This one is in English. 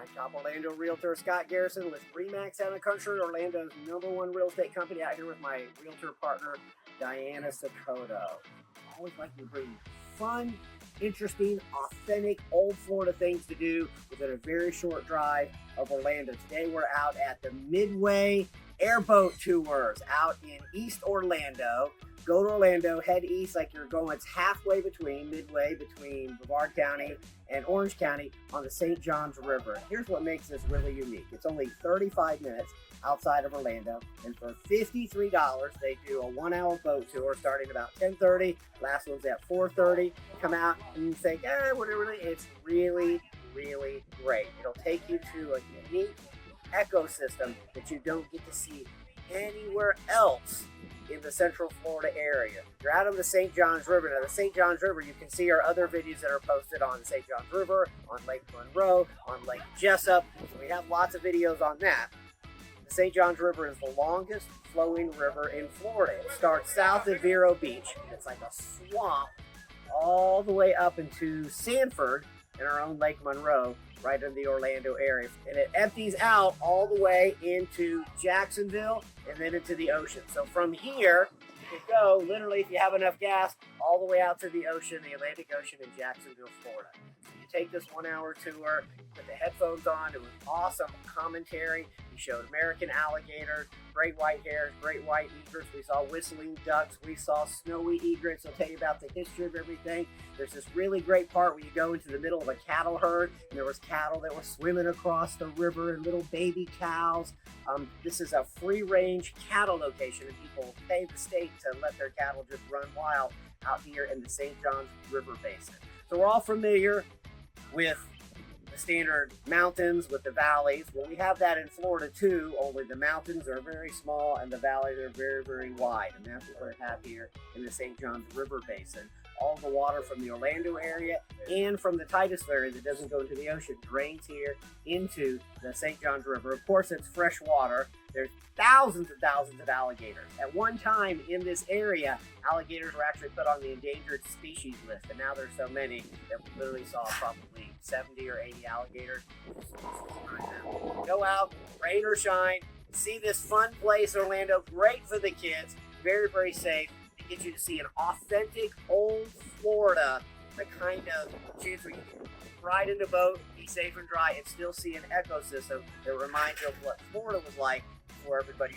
I'm top Orlando Realtor Scott Garrison with Remax Town & Country, Orlando's #1 real estate company, out here with my realtor partner, Diana Sacoto. I always like to bring fun, interesting, authentic, old Florida things to do within a very short drive of Orlando. Today we're out at the Midway Airboat Tours out in East Orlando. Go to Orlando, head east like you're going. It's halfway between Midway, between Brevard County and Orange County on the St. Johns River. Here's what makes this really unique. It's only 35 minutes outside of Orlando, and for $53, they do a 1-hour boat tour starting about 10:30. Last one's at 4:30. Come out and you think, whatever. It's really, really great. It'll take you to a unique ecosystem that you don't get to see anywhere else in the Central Florida area. You're out on the St. Johns River. Now, the St. Johns River, you can see our other videos that are posted on the St. Johns River, on Lake Monroe, on Lake Jessup. So we have lots of videos on that. The St. Johns River is the longest flowing river in Florida. It starts south of Vero Beach. It's like a swamp all the way up into Sanford in our own Lake Monroe, right in the Orlando area. And it empties out all the way into Jacksonville and then into the ocean. So from here, you could go, literally, if you have enough gas, all the way out to the ocean, the Atlantic Ocean in Jacksonville, Florida. So you take this 1-hour tour, put the headphones on. It was awesome commentary. We showed American alligators, great white hares, great white egrets. We saw whistling ducks. We saw snowy egrets. I'll tell you about the history of everything. There's this really great part where you go into the middle of a cattle herd, and there was cattle that were swimming across the river and little baby cows. This is a free-range cattle location, and people pay the state to let their cattle just run wild out here in the St. Johns River Basin. So we're all familiar with the standard mountains, with the valleys. Well, we have that in Florida too, only the mountains are very small and the valleys are very, very wide. And that's what we have here in the St. Johns River Basin. All the water from the Orlando area and from the Titusville area that doesn't go into the ocean drains here into the St. Johns River. Of course, it's fresh water. There's thousands and thousands of alligators. At one time in this area, alligators were actually put on the endangered species list, and now there's so many that we literally saw probably 70 or 80 alligators. Go out, rain or shine, see this fun place, Orlando. Great for the kids, very, very safe. It gets you to see an authentic old Florida, the kind of chance where you can ride in a boat, be safe and dry, and still see an ecosystem that reminds you of what Florida was like before everybody